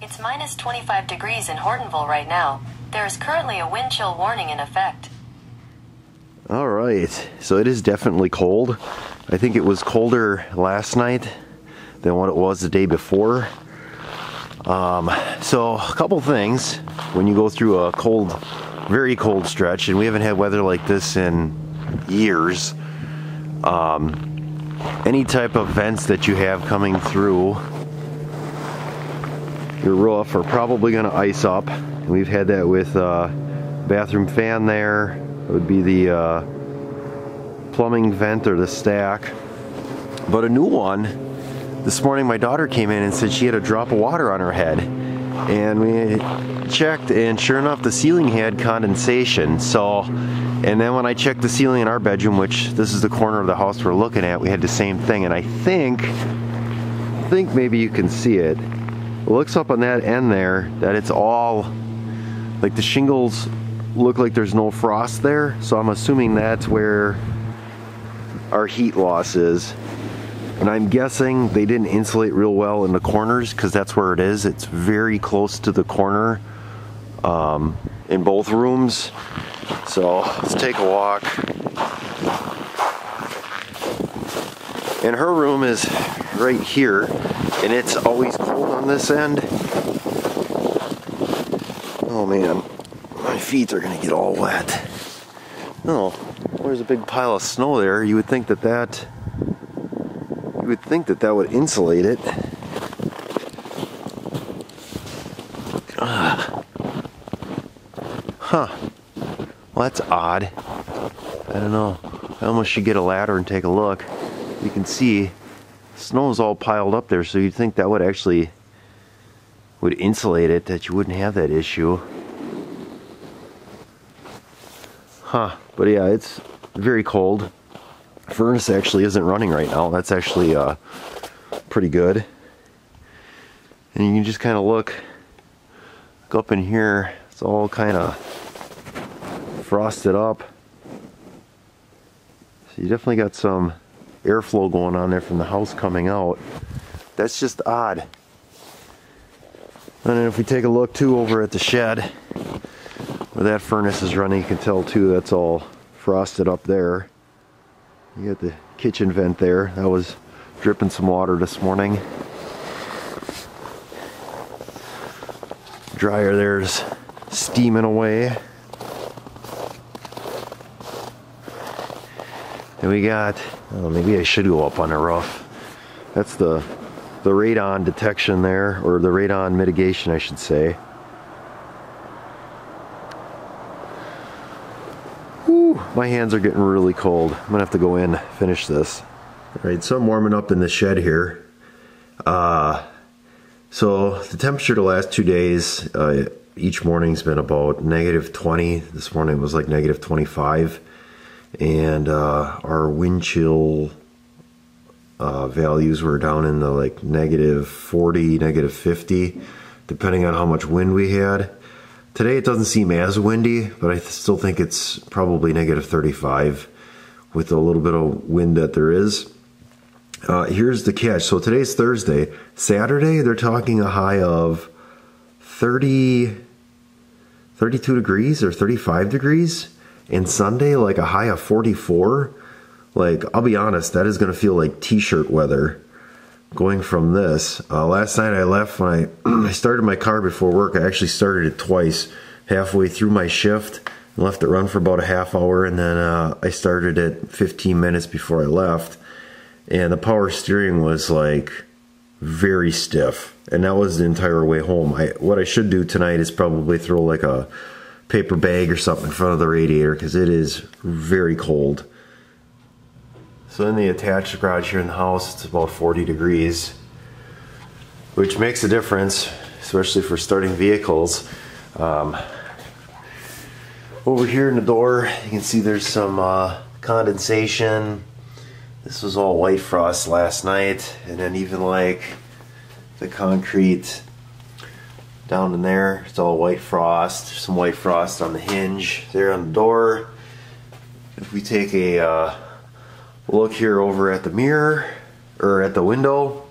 It's minus 25 degrees in Hortonville right now. There is currently a wind chill warning in effect. Alright, so it is definitely cold. I think it was colder last night than what it was the day before. So a couple things when you go through a cold, very cold stretch, and we haven't had weather like this in years. Any type of vents that you have coming through your roof are probably going to ice up. We've had that with bathroom fan there. It would be the plumbing vent or the stack. But a new one, this morning my daughter came in and said she had a drop of water on her head. And we checked, and sure enough the ceiling had condensation. So, and then when I checked the ceiling in our bedroom, which this is the corner of the house we're looking at, we had the same thing. And I think maybe you can see it. It looks up on that end there that it's all, like the shingles look like there's no frost there. So I'm assuming that's where our heat loss is. And I'm guessing they didn't insulate real well in the corners because that's where it is. It's very close to the corner in both rooms. So let's take a walk. And her room is right here, and it's always cold on this end. Oh man, my feet are gonna get all wet. Oh, there's a big pile of snow there. You would think that would insulate it. Huh. Well, that's odd. I don't know. I almost should get a ladder and take a look. You can see snow's all piled up there, so you'd think that would actually insulate it, that you wouldn't have that issue. Huh. But yeah, it's very cold. Furnace actually isn't running right now. That's actually pretty good. And you can just kind of look up in here. It's all kind of frosted up. So you definitely got some airflow going on there from the house coming out. That's just odd. And then if we take a look too over at the shed where that furnace is running, you can tell too that's all frosted up there. You got the kitchen vent there. That was dripping some water this morning. Dryer there's steaming away. And we got, oh, maybe I should go up on the roof. That's the radon detection there, or the radon mitigation I should say. Whew, my hands are getting really cold. I'm gonna have to go in, finish this. All right, so I'm warming up in the shed here. So the temperature the last 2 days, each morning's been about -20. This morning was like -25. And our wind chill values were down in the like -40, -50, depending on how much wind we had. Today it doesn't seem as windy, but I still think it's probably -35 with a little bit of wind that there is. Here's the catch. So today's Thursday. Saturday they're talking a high of 32 degrees or 35 degrees. And Sunday, like a high of 44. Like, I'll be honest, that is going to feel like t-shirt weather going from this. Last night I left when I started my car before work. I actually started it twice, halfway through my shift, and left it run for about a half hour, and then I started it 15 minutes before I left. And the power steering was like very stiff, and that was the entire way home. What I should do tonight is probably throw like a paper bag or something in front of the radiator because it is very cold. So in the attached garage here in the house, it's about 40 degrees, which makes a difference, especially for starting vehicles. Over here in the door, you can see there's some condensation. This was all white frost last night, and then even like the concrete down in there, it's all white frost. There's some white frost on the hinge there on the door. If we take a look here over at the mirror, or at the window,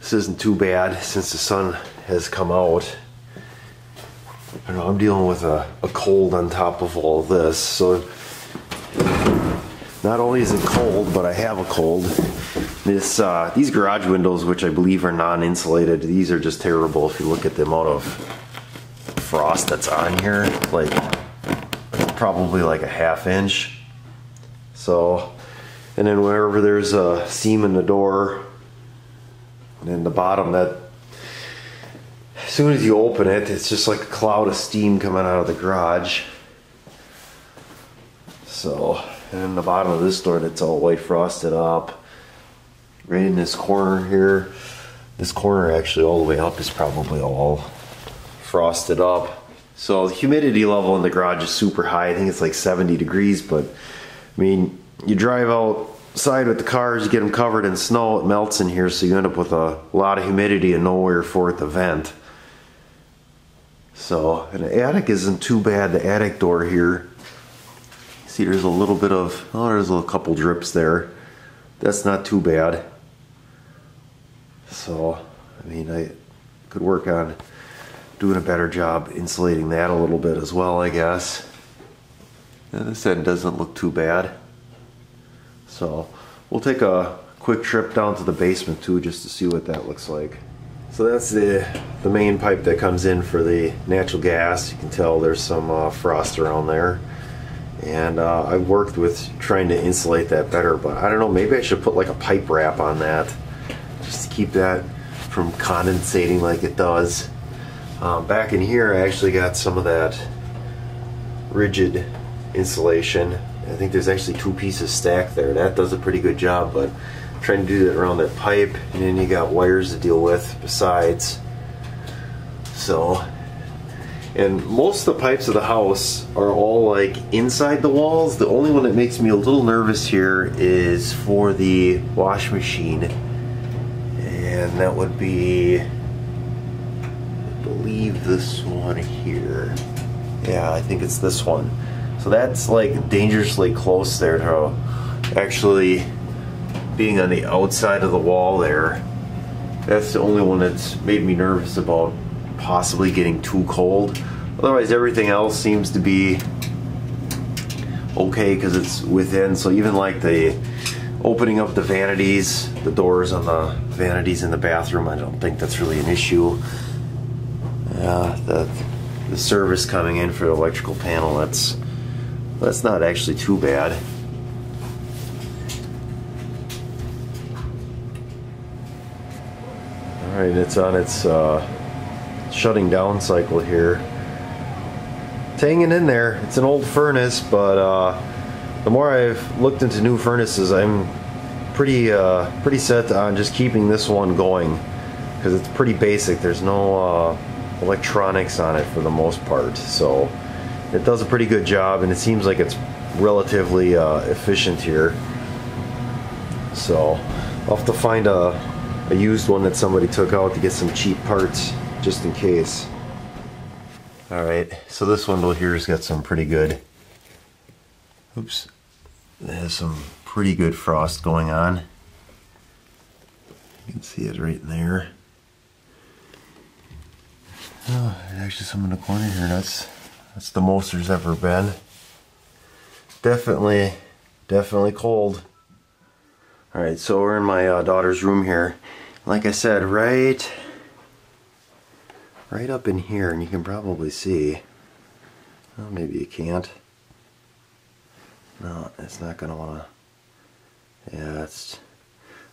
This isn't too bad since the sun has come out. I know I'm dealing with a cold on top of all of this, so not only is it cold, but I have a cold. These garage windows, which I believe are non-insulated, these are just terrible. If you look at the amount of frost that's on here, like probably like a ½ inch. So, and then wherever there's a seam in the door, and in the bottom, that as soon as you open it, it's just like a cloud of steam coming out of the garage. So, and in the bottom of this door, it's all white frosted up. Right in this corner here, this corner actually all the way up is probably all frosted up. So the humidity level in the garage is super high. I think it's like 70 degrees, but I mean, you drive outside with the cars, you get them covered in snow, it melts in here, so you end up with a lot of humidity and nowhere for it to vent. So, and the attic isn't too bad. The attic door here, see there's a little bit of, oh, there's a couple drips there. That's not too bad. So, I mean, I could work on doing a better job insulating that a little bit as well, I guess. And this end doesn't look too bad. So, we'll take a quick trip down to the basement too, just to see what that looks like. So that's the main pipe that comes in for the natural gas. You can tell there's some frost around there. And I've worked with trying to insulate that better, but I don't know, maybe I should put like a pipe wrap on that just to keep that from condensating like it does. Back in here I actually got some of that rigid insulation. I think there's actually 2 pieces stacked there. That does a pretty good job, but I'm trying to do that around that pipe, and then you got wires to deal with besides. So, and most of the pipes of the house are all like inside the walls. The only one that makes me a little nervous here is for the wash machine. And that would be, I believe, this one here. Yeah, I think it's this one. So that's like dangerously close there to actually being on the outside of the wall there. That's the only one that's made me nervous about possibly getting too cold. Otherwise everything else seems to be okay because it's within. So even like the opening up the vanities, the doors on the vanities in the bathroom, I don't think that's really an issue. The service coming in for the electrical panel, that's not actually too bad. Alright, it's on its shutting down cycle here. It's hanging in there. It's an old furnace, but the more I've looked into new furnaces, I'm pretty set on just keeping this one going because it's pretty basic. There's no electronics on it for the most part, so it does a pretty good job, and it seems like it's relatively efficient here. So I'll have to find a used one that somebody took out to get some cheap parts just in case. Alright, so this window here's got some pretty good, oops, it has some pretty good frost going on. You can see it right in there. Oh, there's actually some in the corner here. That's the most there's ever been. Definitely cold. Alright, so we're in my daughter's room here. Like I said, right up in here, and you can probably see. Well, maybe you can't. No, it's not gonna wanna. Yeah, it's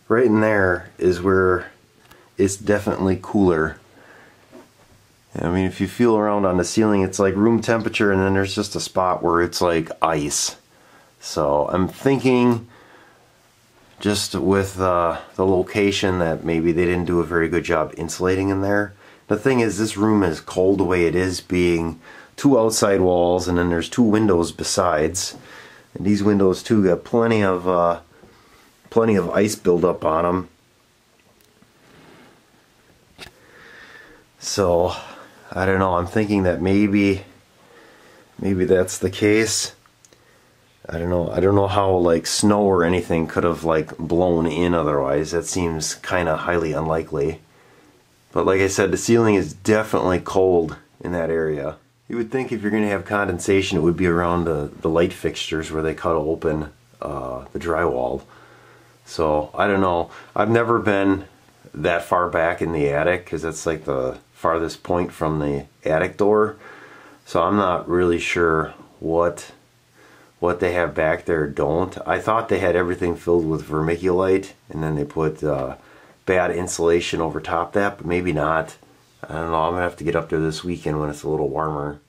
right in there is where it's definitely cooler. I mean, if you feel around on the ceiling, it's like room temperature, and then there's just a spot where it's like ice. So I'm thinking, just with the location, that maybe they didn't do a very good job insulating in there. The thing is, this room is cold the way it is, being 2 outside walls, and then there's 2 windows besides. And these windows too got plenty of ice buildup on them. So I don't know. I'm thinking that maybe that's the case. I don't know how like snow or anything could have like blown in otherwise. That seems kind of highly unlikely. But like I said, the ceiling is definitely cold in that area. You would think if you're going to have condensation, it would be around the light fixtures where they cut open the drywall. So I don't know. I've never been that far back in the attic because that's like the farthest point from the attic door. So I'm not really sure what they have back there don't. I thought they had everything filled with vermiculite and then they put bad insulation over top that, but maybe not. I don't know. I'm gonna have to get up there this weekend when it's a little warmer.